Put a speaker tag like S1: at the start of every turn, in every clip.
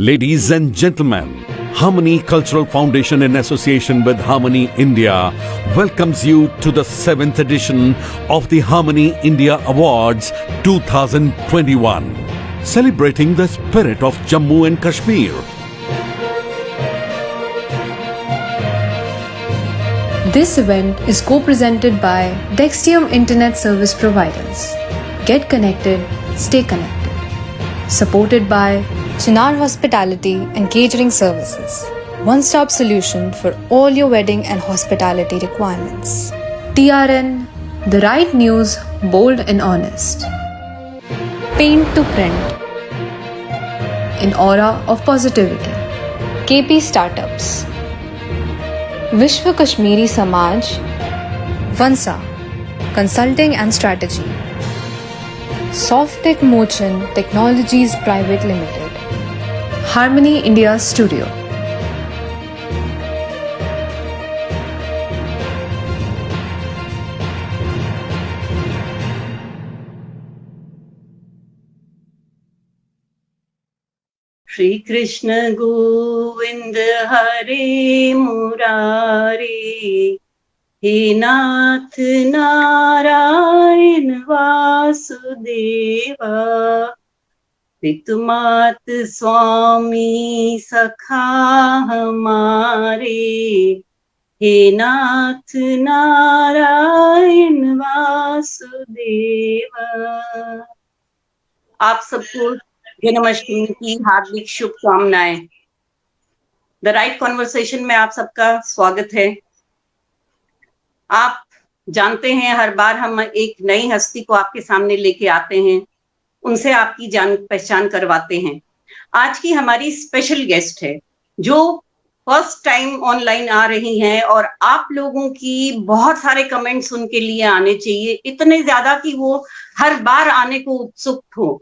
S1: Ladies and gentlemen, Harmony Cultural Foundation in association with Harmony India welcomes you to the 7th edition of the Harmony India Awards 2021, celebrating the spirit of Jammu and Kashmir.
S2: This event is co-presented by Dextium Internet Service Providers. Get connected, stay connected. Supported by Chinar Hospitality and Catering Services. One-stop solution for all your wedding and hospitality requirements. TRN, the right news, bold and honest. Paint to print. An aura of positivity. KP Startups. Vishwa Kashmiri Samaj. Vansa, Consulting and Strategy. Softtech Motion Technologies Private Limited. Harmony India Studio.
S3: Shri Krishna Govind Hare Murari, He Nath Narayan Vasudeva, Pitumat Swami Sakha Hamare, He Nath Narayan Vasudeva. आप सबको जन्माष्टमी की हार्दिक शुभकामनाएं। The right conversation में आप सबका स्वागत है। आप जानते हैं हर बार हम एक नई हस्ती को आपके सामने लेके आते हैं, उनसे आपकी जान पहचान करवाते हैं। आज की हमारी स्पेशल गेस्ट है जो फर्स्ट टाइम ऑनलाइन आ रही हैं और आप लोगों की बहुत सारे कमेंट्स उनके लिए आने चाहिए, इतने ज्यादा कि वो हर बार आने को उत्सुक हो।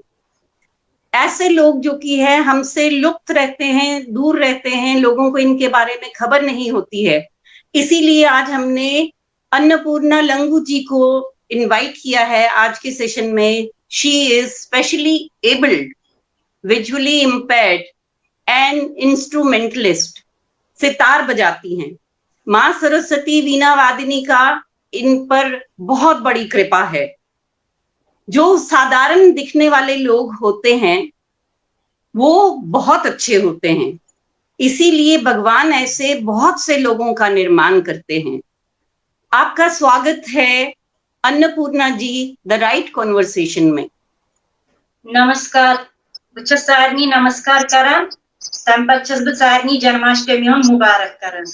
S3: ऐसे लोग जो कि है हमसे लुप्त रहते हैं, दूर रहते हैं, लोगों को इनके बारे में खबर नहीं होती है। इसीलिए आज हमने अन्नपूर्णा लंगू जी को इनवाइट किया है आज के सेशन में। She is specially abled, visually impaired and instrumentalist, sitar बजाती हैं। माँ सरस्वती वीणा वादिनी का इन पर बहुत बड़ी कृपा है। जो साधारण दिखने वाले लोग होते हैं वो बहुत अच्छे होते हैं, इसीलिए भगवान ऐसे बहुत से लोगों का निर्माण करते हैं। आपका स्वागत है अन्नपूर्णा जी द राइट कॉन्वर्सेशन में।
S4: नमस्कार, बह छस सारनी नमस्कार करान, तम पत छस बह सारनी जन्माष्टमी मुबारक करान।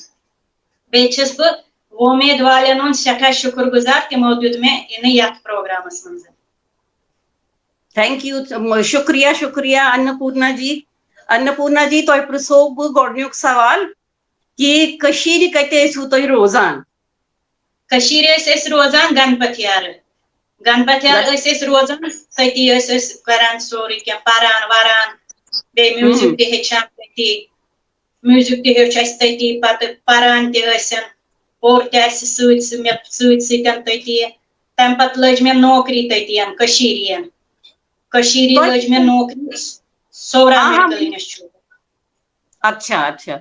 S4: बे छस बह उम्मीद वालन हुंद सठा शुक्रगुजार तिमो दियुत मे इन यथ प्रोग्रामस मंज।
S3: थैंक यू, शुक्रिया अन्नपूर्णा जी। अन्नपूर्णा जी तो प्रिसो बह गोडन्युक सवाल कि कशीर कते सु तो रोजान?
S4: कशीर एस रोजान गणपतियार रोजान तती करान सोरी क्या पारान वारान बे म्यूजिक ते हेचान तती म्यूजिक ते हेच तती पत पारान ते और ते सूत तती तम पत लज मे नौकरी तती कशीर लज मे नौकरी सोरा मेडिकल इंस्टीट्यूट।
S3: अच्छा,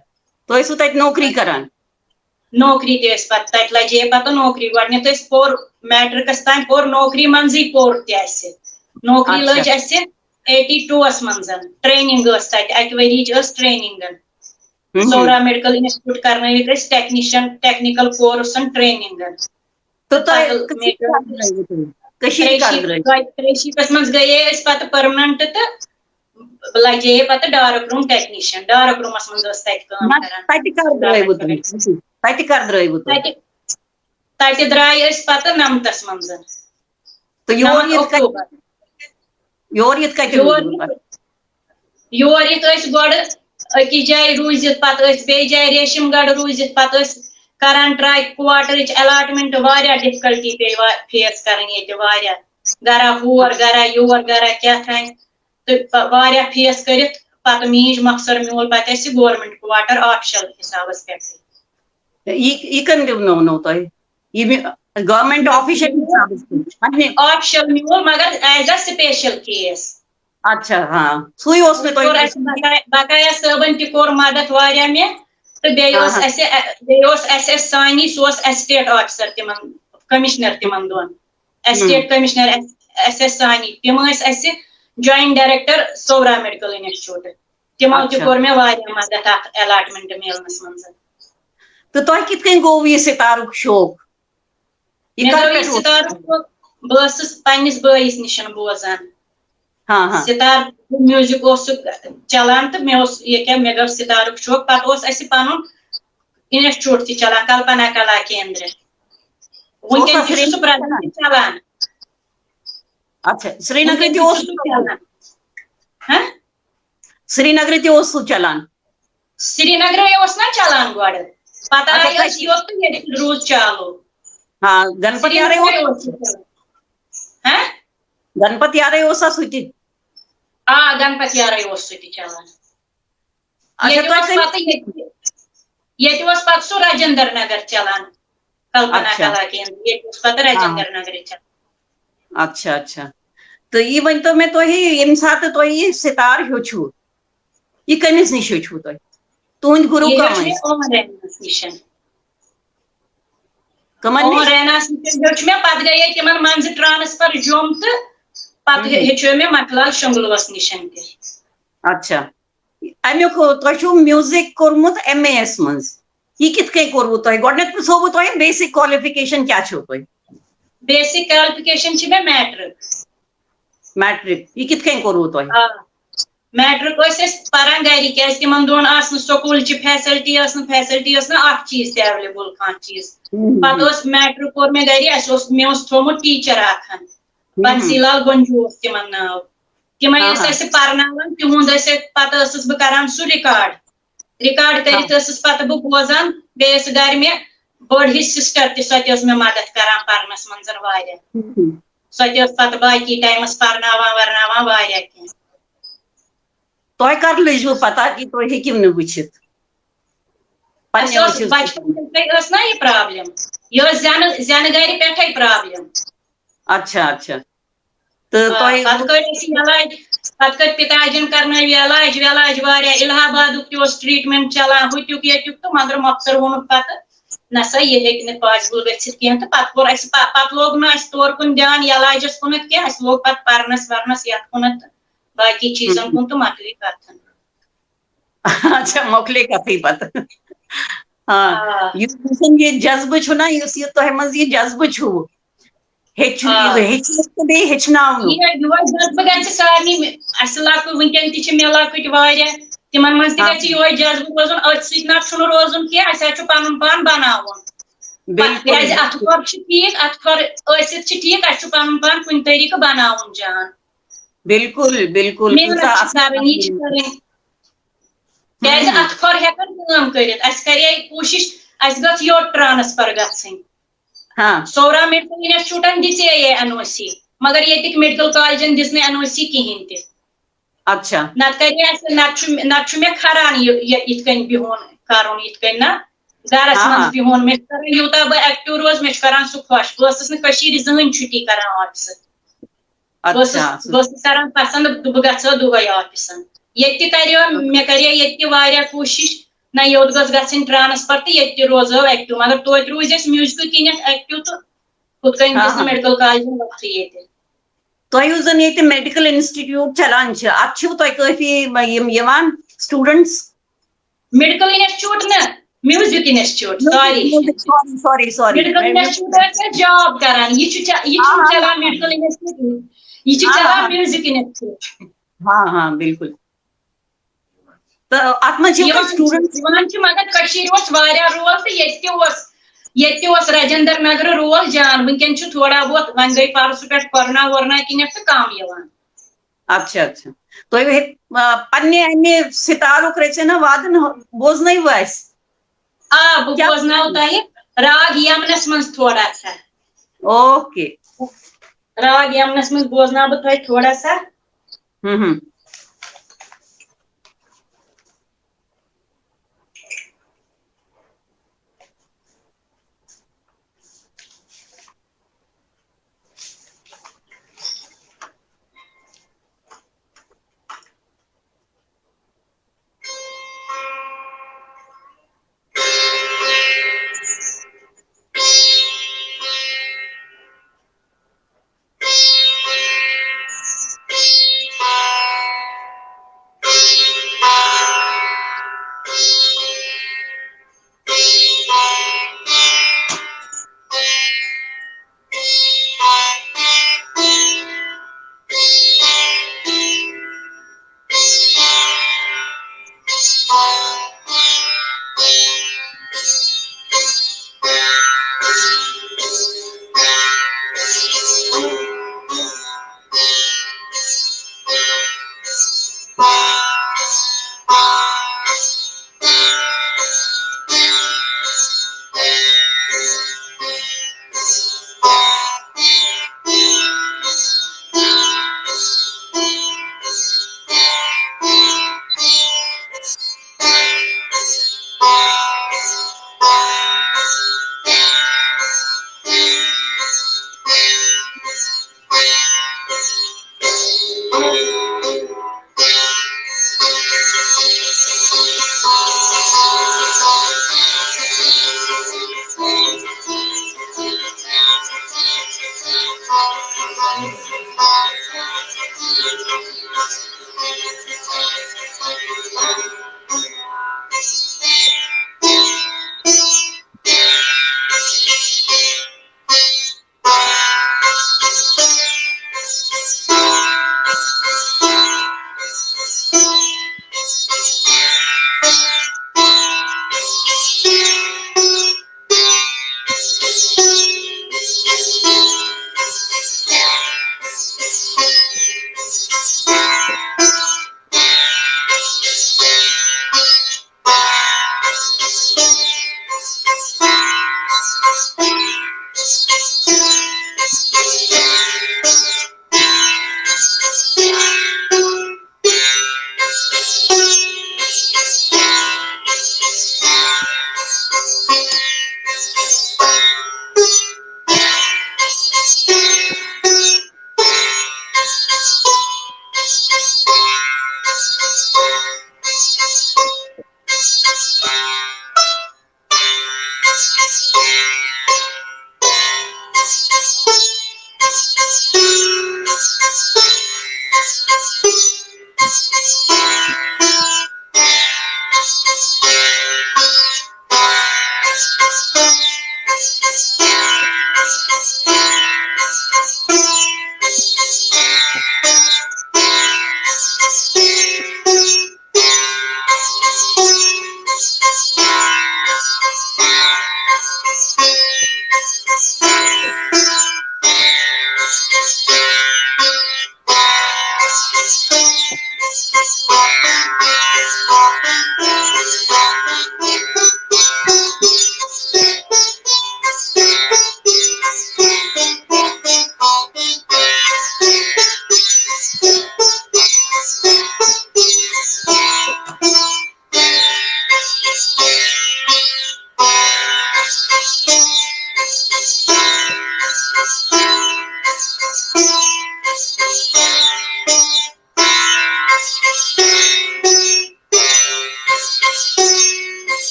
S3: तो ऐसु तत नौकरी करान?
S4: नौकरी ते पत तत लजे पत नौकरी गडनेत पोर मैट्रिकस तान पोर नौकरी मंजी पोर ते नौकरी लज 82 मंजन ट्रेनिंग तत वरी ट्रेनिंग सोरा मेडिकल इंस्टीट्यूट करने टेक्नीशियन टेक्निकल कोर्स ट्रेनिंग।
S3: तो
S4: त्रेशीपस मज गए पत परमानेंट तो लगे पत डार्क रूम टेक्नीशियन डार्क रूमस मज तत द्राय पत 9 मज।
S3: तो योर
S4: गड अकिस जाय रूजित पत बे जाय रेशमगढ़ रूजित पत करान ट्राई क्वार्टर अलाटमेंट वारिया डिफिकल्टी पे फेस करनी वारिया गरा होर गरा योर गरा क्या तो वारिया फेस करित पत मीज मकसद मोल पत गवर्नमेंट क्वार्टर ऑफिशियल हिसाबस पे
S3: कन दिवनो तो गवर्नमेंट ऑफिशियल हिसाबस पे ऑफिशियल
S4: मोल मगर एज अ स्पेशल केस
S3: अच्छा हाँ सुई ओस में
S4: और बकाया सबन ति कोर मदद वारिया मे तो
S3: हाँ हाँ
S4: बेस सानी सो एस्टेट ऑफिसर तिमन कमिश्नर तिमन दोन एस्टेट कमिश्नर एस सानी तिम जॉइंट डायरेक्टर सौरा मेडिकल इंस्टीट्यूट तिमो ति
S3: अच्छा
S4: कोर मे वारिया मदद अलॉटमेंट मिलनस मज
S3: तो तुम कित कन गो ये सितारुक शौक ये
S4: मे
S3: कर
S4: गो
S3: पे
S4: ये सितार बस पन्निस बइस निशन बोजान
S3: हाँ हाँ
S4: सितार म्यूजिक चलान तो मे गो सितारुक शौक पे पन इंस्टीट्यूट ती चलान कल्पना कला केंद्र वनकन सह प्रेजेंट चलान
S3: अच्छा श्रीनगर
S4: वनकन
S3: ते
S4: चलान हाँ
S3: श्रीनगर ते चलान
S4: श्रीनगर ना चलान गो पता
S3: अच्छा
S4: आई योत तो रूज चालू
S3: हाँ गणपत यारे
S4: श्रीनगर हाँ
S3: गणपत यारे सुति
S4: आ गणपत यारे चलान
S3: अच्छा
S4: पत सह राजेंद्र नगर चलान कल्पना
S3: अच्छा
S4: कला केंद्र पत
S3: हाँ
S4: राजेंद्र नगर चलान
S3: अच्छा अच्छा तो ये वन तो मैं ये सात तो ये सितार हेचु ये कमिस निश हेचु तुंद गुरु
S4: ये
S3: कम
S4: मे ओम रैनास निशन
S3: कमन
S4: ओम
S3: निश
S4: रैनास निशन मे पत गए तिमन मंज ट्रांसफर जोम तो पत हेचो मे मटलाल शंगलवस निशन ते
S3: अच्छा अमुक तुम म्यूजिक कोर्मुत MAS मज ये कित कन कोरवु तुम गोडनेथ पृछो तुम बेसिक क्वालिफिकेशन क्या छो तुम
S4: बेसिक क्वालिफिकेशन मे मैट्रिक
S3: मैट्रिक ये कित कन कोरवु तुम
S4: मैट्रिक पान गर क्या तिम दोन स्कूल फैसलिटी फैसलिटी चीज एवेलेबल कह चीज पे मैट्रिक कोर मे गर मे थोमुत टीचर बंसी लाल गंजू तिम नाव तिम
S3: हाँ हाँ
S4: पर्न तिहुद पे बह कर सह रिकॉर्ड
S3: हाँ
S4: कर बह बोजान बे गर मे बड़ हिच सिस्टर तह मे मदद कर पर्नस मंजन सह बाकी टाइमस पर्नावान वर्नावान वारिया कह
S3: तुम कर लजु पता कि तुम हेकिव न वुचित
S4: बचपन ना ये प्रॉब्लम यह जन गर पे प्रॉब्लम
S3: अच्छा अच्छा तो
S4: इलाज पे पिताजन कर इलाज विलाज वारिया इलाहाबाद ट्रीटमेंट चलान हुतुक ये तो मगर मक्सर वोन पे नसा यह हे पॉसिबल गह तो पे लोग ना तौर कुन ध्यान इलाजस कुन कह लोग पे पर्नस वर्नस ये कुन बाकी चीजन कुन तो मकली कथ
S3: अच्छा मोकले कथी पत हाँ ये जज्ब छु ना ये तुह मज ये जज्ब छु हेचनावनु
S4: ये जज्ब ग सारे लकुट वनकन मे लकुट तिमन मज यो जज्ब रोजन अथ ना रोजन कह पन पान बनावन
S3: बिल्कुल
S4: अथ खर ठीक अथ खर ठीक पन पान कुन तरीक बनावन जान
S3: बिल्कुल बिल्कुल
S4: मेहनत कर अथ खर हेकन करे कोशिश गो योर ट्रांसफर गई
S3: हाँ
S4: सौरा मेडिकल इंस्टीट्यूटन दिचे ये NOC मगर ये मेडिकल कॉलेजन दिस NOC कहें ते
S3: अच्छा
S4: नत मे खरान इत बिहुन कर ना गरस
S3: हाँ
S4: मज
S3: हाँ
S4: बिहुन मे यूता बह एक्टिव रोज मे सह खुश बस जहन छुट्टी कर ऑफिस
S3: अच्छा
S4: बस कर पसंद बह गो दुबई ऑफिस ये मे कर कोशिश ना योत गन ट्रांसफर तो ये रोजो एक्टिव मगर तोत रूज म्यूजिक किन एक्टिव तो खुद कन
S3: हाँ
S4: दिस
S3: हाँ
S4: मेडिकल कॉलेज वक्त ये
S3: तुह जन ये मेडिकल इंस्टीट्यूट चलान अत काफी स्टूडेंट्स
S4: मेडिकल इंस्टीट्यूट न music institute sorry
S3: sorry sorry
S4: medical institute job करान ये
S3: हाँ हाँ
S4: चलान मेडिकल इंस्टीट्यूट ये
S3: हाँ हाँ
S4: चलान
S3: हाँ
S4: म्यूजिक इंस्टीट्यूट
S3: हाँ हाँ बिल्कुल तो अत स्टूडेंट्स
S4: मगर रोल तो राजेंद्र नगर रोल जान वनकन थोड़ा बहुत वन गई परसु पे कोरोना वोरोना किन तो कम
S3: अच्छा अच्छा तो पे सितारुक रचना वादन बोजन वस
S4: बह बोजनाव तह राग यमनस मज थोड़ा सा
S3: ओके
S4: राग यमनस मज बोजनाव बह तह थोड़ा सा
S3: हम्म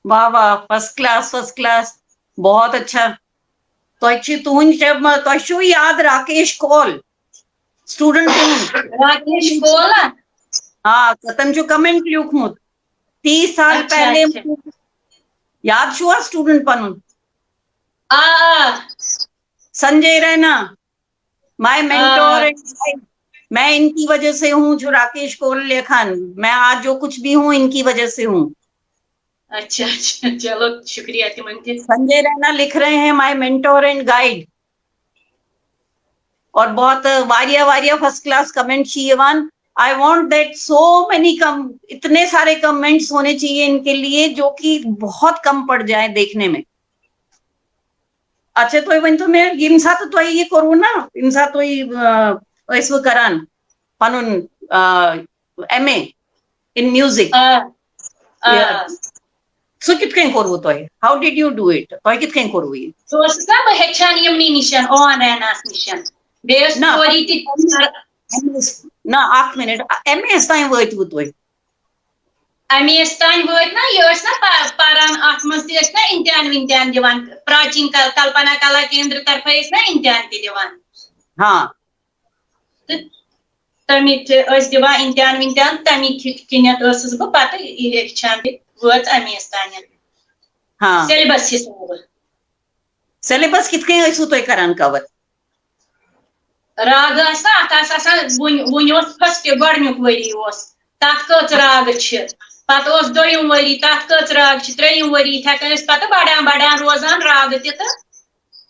S3: वाह वाह, फर्स्ट क्लास, बहुत अच्छा। तो याद राकेश कौल स्टूडेंट
S4: राकेश कौल
S3: हाँ तम कमेंट लिखमुत 30 साल
S4: अच्छा,
S3: पहले
S4: अच्छा।
S3: याद छुआ स्टूडेंट पनुन
S4: आ
S3: संजय रैना माय मेंटोर। मैं इनकी वजह से हूँ, जो राकेश कौल लेखन, मैं आज जो कुछ भी हूँ इनकी वजह से हूँ।
S4: अच्छा अच्छा, चलो शुक्रिया तिमन ते।
S3: संजय रैना लिख रहे हैं माय मेंटोर एंड गाइड, और बहुत वारिया वारिया फर्स्ट क्लास कमेंट चाहिए। I want that so many इतने सारे कमेंट्स होने चाहिए इनके लिए, जो कि बहुत कम पड़ जाए देखने में। अच्छा तो मैं इनसा तो ये करू ना, इनसा तो इसव करान Panun MA in music so कित कहीं करू तो how did you do it, तो कित कहीं करू ये
S4: तो सब हेचान यमनी निशन ऑन एनास निशन बेस
S3: ना
S4: स्टोरी ति
S3: ना 8 मिनट MA ताई वतु तो
S4: अमेस तान वत ना ये ना पारान अत मज ति ना इम्तिहान विम्तिहान दिवान प्राचीन कल्पना कला केंद्र तरफ ना इम्तिहान ति दिवान।
S3: हाँ
S4: तमित दिवान इम्तिहान विम्तिहान तमित किनत बह पत हेचान वत अमेस तान।
S3: हाँ
S4: सिलेबस हिसाब
S3: सिलेबस कित कहीं तो करान कवर
S4: राग ना अत वन फर्स्ट गोडनुक वरी तथ कच राग पत दोयम वरी तथ कच राग त्रेयम वरी हेकान पत बढ़ान बढ़ान रोजान राग त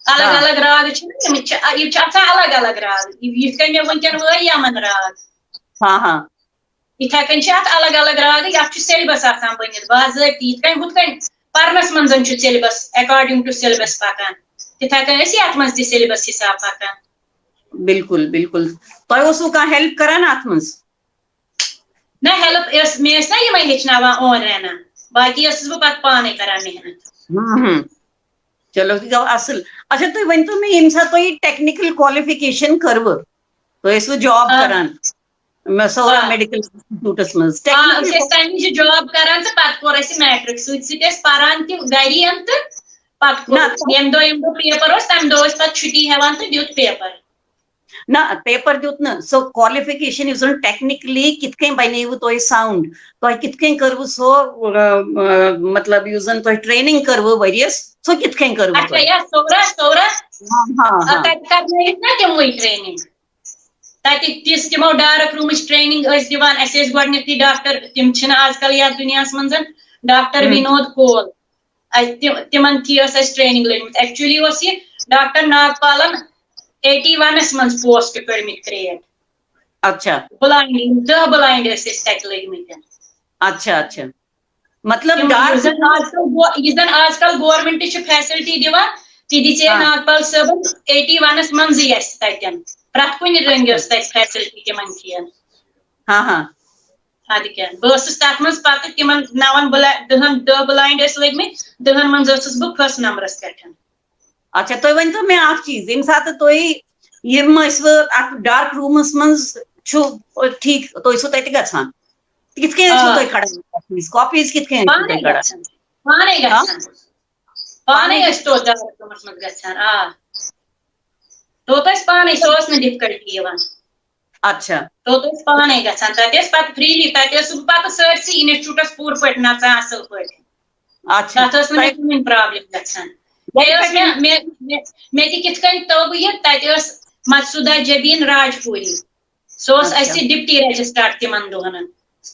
S4: अलग अलग राग अलग अलग राग यथ कन मे वनकन वो यमन राग।
S3: हाँ हाँ
S4: इथे कन अलग अलग राग ये सिलेबस आसान बनित बाज़ाब्ती यथ कन हुत कन परनस मंजन सिलेबस अकॉर्डिंग टू सिलेबस पकान तिथे कन ये मज सिलेबस हिसाब पकान।
S3: बिल्कुल बिल्कुल तो कह हेल्प करान अत मज
S4: ना हेल्प मे ना ये हेचनावान ऑन रहना बाकी बह पे पाने करान मेहनत।
S3: चलो असल। अच्छा तो वन तो मैं यम सा तो टेक्निकल क्वालिफिकेशन करव तो इसको जॉब करान सौरा मेडिकल इंस्टीट्यूटस मज
S4: तमें जॉब करान तो पत कोर मैट्रिक पान तरियन तो यम दो पेपर तम दो पे छुट्टी हेवान तो दुत पेपर
S3: ना पेपर दुत न सो क्वालिफिकेशन इज टेक्निकली कित कहीं बनेव तो साउंड तो कित कहीं करव सो मतलब यूजन तो ट्रेनिंग करव वरियस सो कित कहीं करव
S4: अच्छा या सौरा सौरा
S3: हाँ
S4: ना तमो ट्रेनिंग तिस तमो डार्क रूम ट्रेनिंग दिवान गोडनथी डॉक्टर तम आजकल यार दुनिया मज डॉक्टर विनोद कोल तिमन थी ट्रेनिंग लगित एक्चुअली डॉक्टर नागपालन 81 मज पोस्ट कड़मित क्रिएट।
S3: अच्छा
S4: ब्लाइंड 10 ब्लाइंड तक लगित।
S3: अच्छा अच्छा मतलब
S4: आजकल गवर्नमेंट फैसिलिटी दिवान ती दिचे नागपाल साहब 81 मज तन प्रत कुन रंगस फैसिलिटी तिमन थी।
S3: हाँ हाँ
S4: अद क्या बस तथ मज पत तिमन 10 ब्लाइंड लगित 10 मज बह फर्स्ट नंबरस पे।
S3: अच्छा तुम वन तो मैं अख चीज यम सात तुम डार्क रूमस मज ठीक तुम तत गसान कित तुम कड़ान कॉपीज कित
S4: पाने गछन पाने गछन पाने तो डार्क रूमस मज गछन तो पाने सो डिफिकल्टी यवान
S3: अच्छा
S4: तो पाने गछन तत पत फ्रीली तत पत सरसी इंस्टीट्यूटस पूर पे नचान असल पे
S3: अच्छा
S4: तत मे प्रॉब्लम गछन मे कित तब यह तत मकसूदा जबीन राजपुरी सह डिप्टी रजिस्ट्रार तिमन दोहन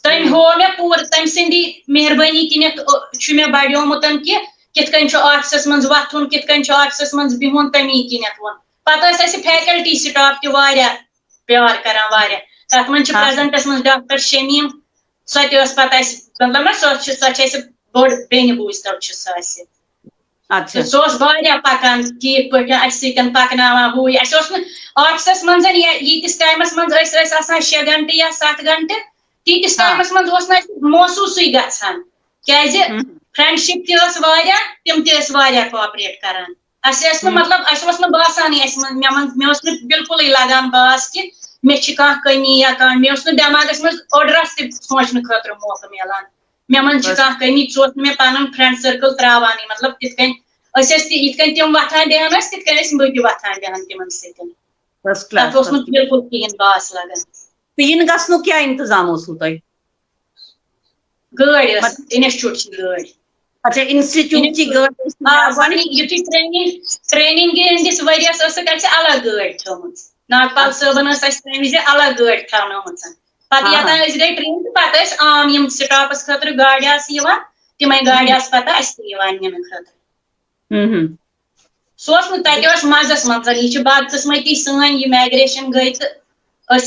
S4: तम हो मे पूर तम सिंदी मेहरबानी किन मे बढ़ोमुत कि कित ऑफिस मज वथुन कित ऑफिस मज बिहुन तमी किन वो पत फैकल्टी स्टाफ तह प्यार करान तथ मन प्रेजेंटस मज डॉक्टर शमीम सह पत मतलब सह बोड़ बेन बूज तब
S3: अच्छा
S4: सह पकान ठीक पे पकनावान हूँ ऑफिस मज यीतिस टाइमस मज 6 घंटे या 7 घंटे तीतिस टाइमस मज महसूस गछान क्या फ्रेंडशिप तम कोऑपरेट करान मतलब बसान मे बिल्कुल लगान बास कि मे कमी या मे दिमागस मज ओडरस सोचने खतर मौका मिलान मे मन कमी मे पन फ्रेंड सर्कल त्रावानी मतलब इत तम वथान बेहान तिथ बह वथान बेहान तिमन सत बिल्कुल कहें बास लगान
S3: तो इन गु क्या इंतजाम तुम
S4: गाड़ी इंस्टीट्यूट की गाड़ी
S3: अच्छा इंस्टीट्यूट की गाड़ी
S4: युथु ट्रेनिंग हंदिस वरियस अलग गाड़ी थम नागपाल सबन तम वि अलग गाड़ी थवन पे यतान गई ट्रेन तो पत आम स्टाफस खतर गाड़ी तम गाड़ी पता नीन खतर सह तत मजस मज यह बदकस्मती सन माइग्रेशन गई तो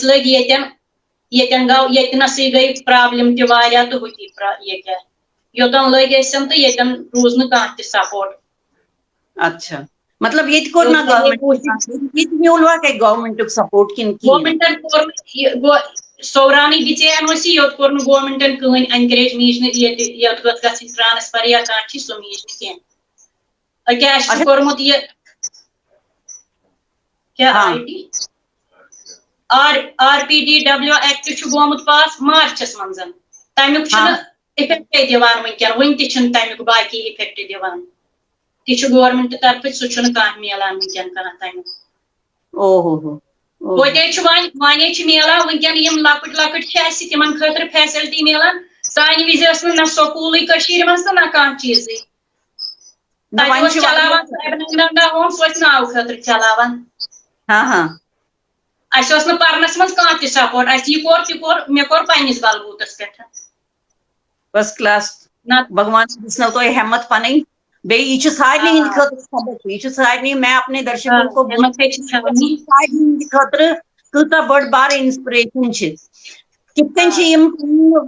S4: लग ये गो ये गई प्रॉब्लम तो क्या योतन लग तो ये रूज न सपोर्ट
S3: अच्छा मतलब ये कोर ना गवर्नमेंट मिलवा के गवर्नमेंट सपोर्ट किन
S4: गवर्नमेंट सौरानी दिचेन योत कोर गवर्नमेंटन कहीं एनकरेज मीज ये ट्रांसफर या कह सो मीज क्या कोर्मुत ये क्या RPDW एक्ट गोमुत पास मार्चस मज तमुक इफेक्ट दिवान वन तमुक बाकी इफेक्ट दिवान तह गवर्नमेंट तरफ सह मिलान वन तमुक वे मिलान वन लकट लकट तिम खतर फैसिलिटी मिलान सान विज ना स्कूल मज तो ना कह चीज चलावान होम सो नाव खतर चलावान परनस मज कह सपोर्ट यह कोर मे कोर पन्निस बलबूतस पे
S3: फर्स्ट क्लास भगवान दिसनो तो हिम्मत पन बे यह सारे हंद खतर सबक यह सारे मैं अपने दर्शकों को खतर कूता बड़ बार इंस्पिरेशन कित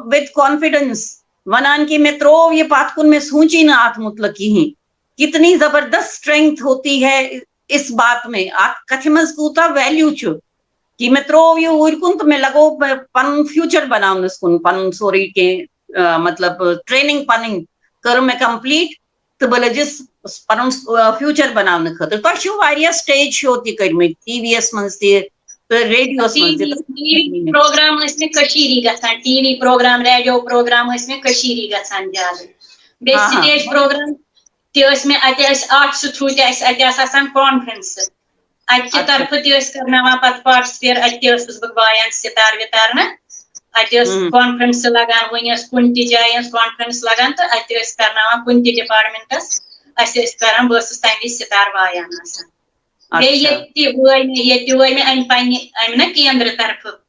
S3: विद कॉन्फिडेंस वनान कि मैं त्रो ये पत कुन मैं सोची ना अत मुतलक कहीं कितनी जबरदस्त स्ट्रेंथ होती है इस बात में कथ मज कूता वैल्यू कि मैं त्रो ये ऊर कुन तो मैं लगो पन फ्यूचर बनावनस कुन पन सोरी के मतलब ट्रेनिंग पन कर मैं कंप्लीट तो बल जिस पन फ्यूचर बनावन खतर तुम स्टेज शो तम TVS मज रेडियो
S4: प्रोग्राम मे टीवी प्रोग्राम रेडियो प्रोग्राम मे गसान ज्यादा बे स्टेज प्रोग्राम मे आर्ट्स थ्रू तसान कॉन्फ्रेंस अत तरफ तरनावान पे पार्टिसिपेट अतस बह वायान सितार वितार न कॉन्फ्रेंस लगान वनस कुन जाए कॉन्फ्रेंस लगान तो अतनावान कुन डिपार्टमेंटस करान बस तम वि सितार वायान वे मे केंद्र तरफ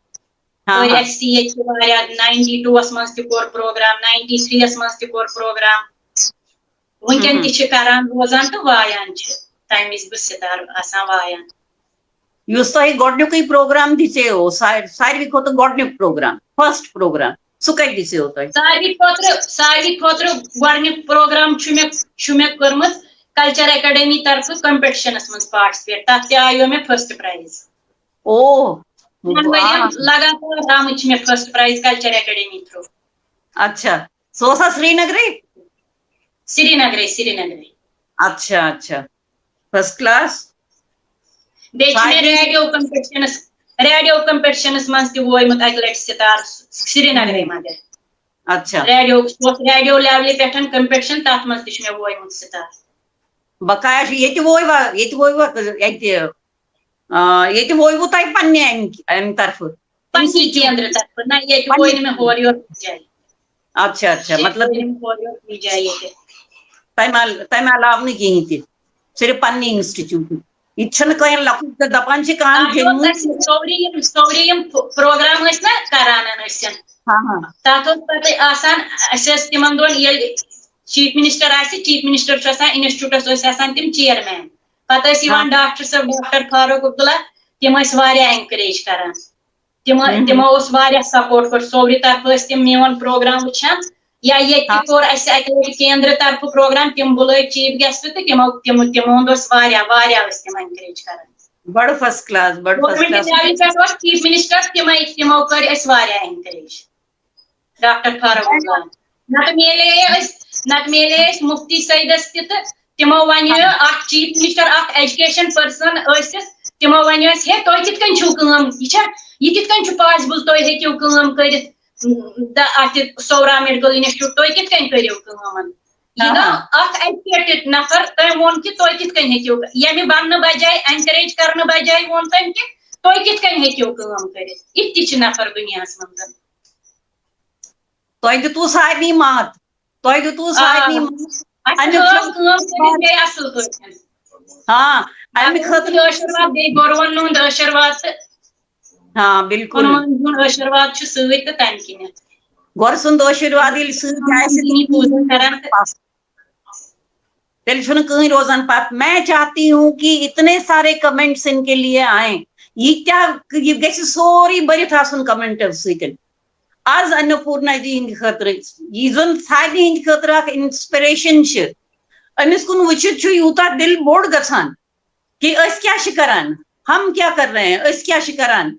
S4: 92 मज तोर प्रोग्राम 93 मज तोर प्रोग्राम वनकन तरान रोजान तो वायान तम वि बह सितार वायान
S3: गोडनुक प्रोग्राम दिचे सारे खुद गोडनुक प्रोग्राम फर्स्ट प्रोग्राम सह कत दिचे
S4: सारे खुद गोडनुक प्रोग्राम मे कर्मुत कल्चर एकेडमी तरफ कंपटिशनस मज पार्टिसिपेट तथ आयो मे फर्स्ट प्राइज लगातार आमुत मे first prize culture academy through
S3: अच्छा सह श्रीनगर
S4: श्रीनगर
S3: अच्छा अच्छा फर्स्ट क्लास
S4: रेडियो कम्पिटिशनस मज तोयमुत अक लट सितार श्रीनगर मगर
S3: अच्छा
S4: रेडियो लेवल पे कम्पिटिशन तथ मज तोयमुत सितार
S3: बकाया वो तह पन्ने अम तरफ
S4: केंद्र तरफ ना ये वो मे होर योर जाए
S3: अच्छा अच्छा मतलब
S4: जाए
S3: तम अलाव न कहीं तह सिर्फ पन्ने इंस्टीट्यूट ये कह लकुट दपान
S4: सौरी प्रोग्राम ना करान
S3: हाँ हाँ
S4: तथ तिमन दोन चीफ मिनिस्टर इंस्टीट्यूटस तम चेयरमैन पत डॉक्टर साहब डॉक्टर फारूक अब्दुल्ला तम एनकरेज करान तमो सपोर्ट कर सौरी तरफ तम मेन प्रोग्राम वुचान या ये कोर केंद्र तरफ प्रोग्राम तम बुल चीफ गेस्ट तो तमो तम तम एनकरेज करान
S3: बड़ फर्स्ट क्लास
S4: चीफ मिनिस्टर तमो कर एनकरेज डॉक्टर फारूक अब्दुल्ला नत मेले मुफ्ती सईदस तमो one chief minister education person तमो वन हे तुम कित यह कित पॉसिबल तुम हेक्यू कर सौरा मेडिकल इंस्टीट्यूट तुम कित करो एजुकेटेड नफर तम वोन कि तुम कित हेक्यू यम बन बजाय एनकरेज करने बजाय वोन तम कि तुम कित हेक्यू कर नफर दुनिया मज
S3: तुह दितु सारे मात तुह दितु सारे हाँ अमि
S4: आशीर्वाद गोरवन आशीर्वाद
S3: हाँ बिल्कुल
S4: आशीर्वाद सत तम किन
S3: गोर सुंद आशीर्वाद तेल कहीं रोजान पत मैं चाहती हूँ कि इतने सारे कमेंट्स इनके लिए आए ये ग सोरी बरित कमेंटो सत आज अन्नपूर्णा जी हंद खतर यह जन सारे हंद खतर इंस्पिरेशन अमिस कुन वुचित यूता दिल बोड़ गसान कि क्या करान हम क्या कर रहे हैं क्या करान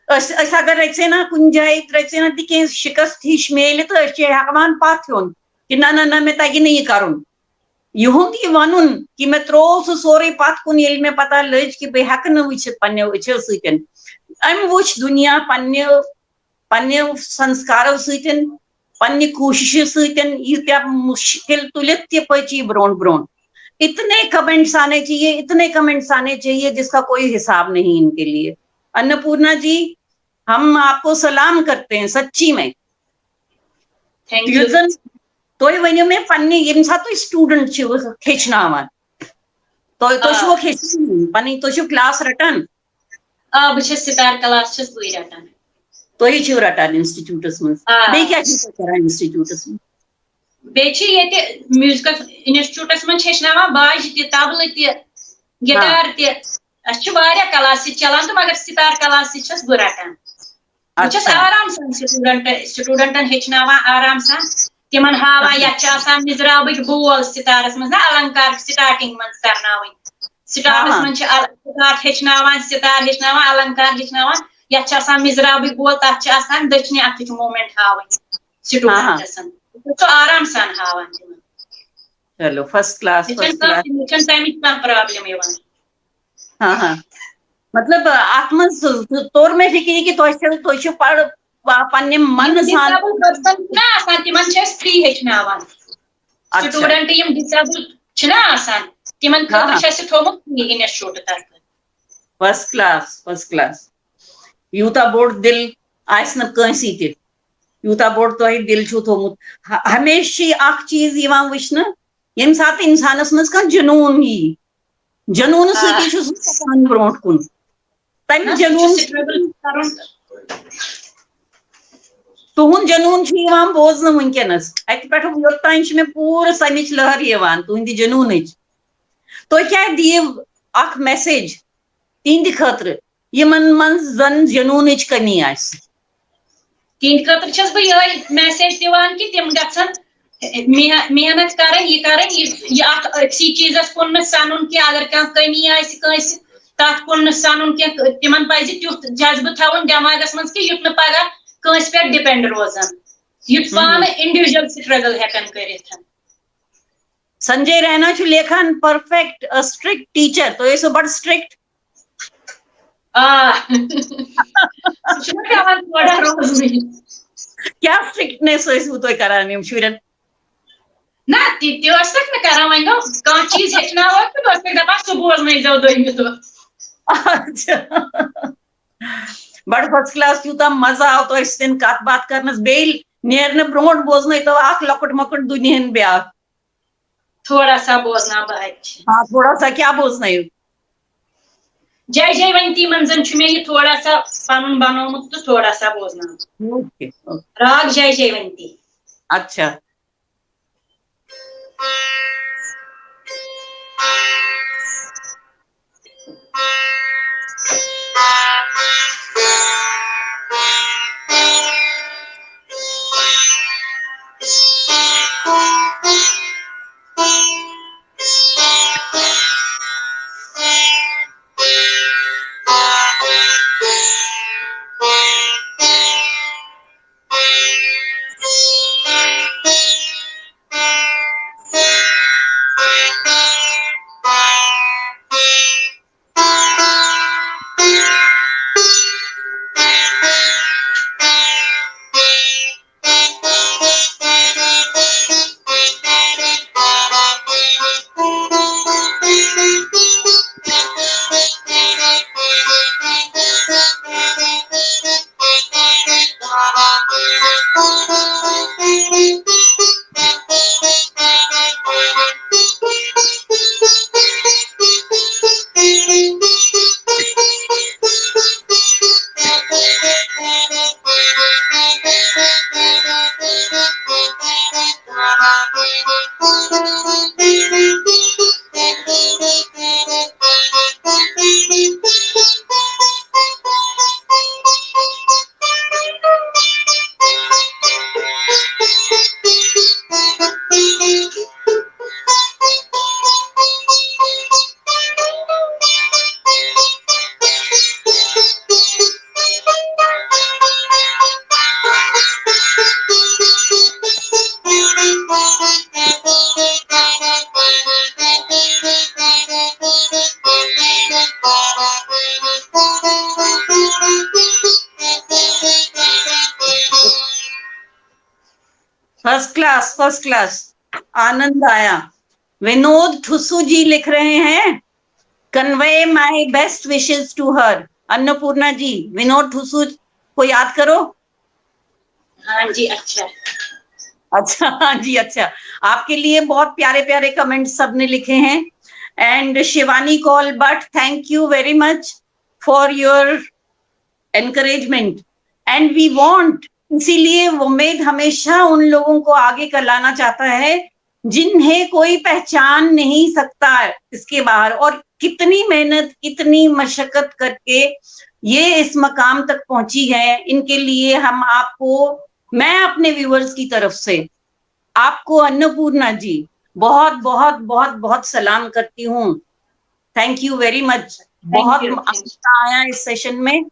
S3: अगर रचे ना कुन जाए रचे ना ती शिकस्त हिश मेल तो हेकान पथ हेन कि ना ना ना मे तगि न यह कर युंद यह वन कि मे त्रो सह सोरे पथ कुन ये मे पता लज कि बह हेक वुचित पन्ने अचो सतन अम वुच दुनिया पन्ने संस्कारों सतन पन्ने कोशिशों सतन यीत्या मुश्किल तुलित तह पची ब्रों ब्रों इतने कमेंट्स आने चाहिए जिसका कोई हिसाब नहीं इनके लिए। अन्नपूर्णा जी हम आपको सलाम करते हैं सच्ची में।
S4: Thank you.
S3: तो वन मे पन्ने ये स्टूडेंट हेचनावान तो पन तो क्लास रटान
S4: बह सितार क्लास रटान
S3: तुम रटान इंस्टीट्यूटस मज इंस्टीट्यूटस मज
S4: म्यूजिकल इंस्टीट्यूटस मज बाज तबल गिटार क्लास चलान तो मगर सितार क्लास बह रटान बस आराम सान स्टूडेंटन हेचनावान आराम सान तिमन हावान ये मिजराबक बोल सितारस मज ना अलंकार स्टार्टिंग मज करनावन स्टार्टस मज सितार हेचनावान अलंकार हेचनावान ये मिजराबक बोल तथ दक्षिण अथ मूवमेंट हावन स्टूडेंटस तो आराम सान हावान
S3: चलो फर्स्ट क्लास
S4: प्रॉब्लम
S3: हाँ हाँ मतलब अत मज तोर मे फिक्र कि तुम पन्ने मन सान
S4: तिमन फ्री हेचनावान स्टूडेंट डिसेबल तिमन थोमुत इंस्टीट्यूट तरफ
S3: फर्स्ट क्लास यूता बोड़ दिल आंसी यूता बोड़ तुह दिल थोमुत हमेशा अख चीज वुचन ये सात इंसानस मज जुनून यी जुनून सतान ब्रो कुन तम जुनून तुहद जुनून बोजन वनकस अत पे योतान मे पूरा समिच लहर तुहद जुनून तुह क्या दीव अख मैसेज तिंद खतर यमन मन जन जुनून कमी
S4: तिंद खतर बह मैसेज दिवान कि तिम गन मेहनत कर चीजस कुन सनुन कि अगर कमी तथ कुन सनुन तिमन पज तुथ जज्बह थवन दिमागस मज कि युत पगह कंस पे डिपेंड रोजान युत पान इंडिविजुअल स्ट्रगल हेकन कर
S3: संजय रैना छु लेखन परफेक्ट अ स्ट्रिक्ट टीचर तो ये सो बड़ स्ट्रिक्ट क्या स्ट्रिक्टनेस हो तो करानी शुरन
S4: ना ती तक मैं करा वही नो कौन चीज हेचना हो तो बस मैं दबा सो बोल नहीं जाओ दो तो
S3: अच्छा बड़ फर्स्ट क्लास यूता मजा आओ तो इस दिन कत बात करनस बेल नेरने ब्रोंट बोजने तो आख लकट मकट दुनियन ब्याह
S4: थोड़ा सा बोलना बच
S3: हाँ थोड़ा सा क्या बोजना है
S4: जय जयवंती मंजन छु में ये थोड़ा सा पनुन बनोमुत तो थोड़ा सा बोलना
S3: ओके
S4: राग जय जयवंती
S3: अच्छा फर्स्ट क्लास आनंद आया विनोद ठुसू जी लिख रहे हैं convey my best wishes to her Annapurna ji Vinod Thusu को याद करो
S4: हाँ जी अच्छा
S3: हाँ जी अच्छा आपके लिए बहुत प्यारे प्यारे कमेंट्स सबने लिखे हैं and Shivani call but thank you very much for your encouragement and we want इसीलिए उम्मीद हमेशा उन लोगों को आगे कर लाना चाहता है जिन्हें कोई पहचान नहीं सकता इसके बाहर और कितनी मेहनत कितनी मशक्कत करके ये इस मकाम तक पहुंची है इनके लिए हम आपको मैं अपने व्यूअर्स की तरफ से आपको अन्नपूर्णा जी बहुत बहुत बहुत बहुत सलाम करती हूँ थैंक यू वेरी मच बहुत मजा आया इस सेशन में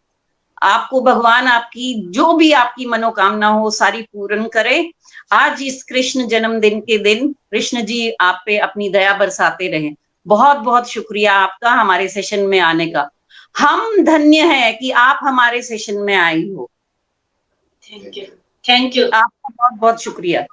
S3: आपको भगवान आपकी जो भी आपकी मनोकामना हो सारी पूर्ण करे आज इस कृष्ण जन्मदिन के दिन कृष्ण जी आप पे अपनी दया बरसाते रहे बहुत बहुत शुक्रिया आपका हमारे सेशन में आने का हम धन्य हैं कि आप हमारे सेशन में आई हो
S4: थैंक यू
S3: आपका बहुत बहुत शुक्रिया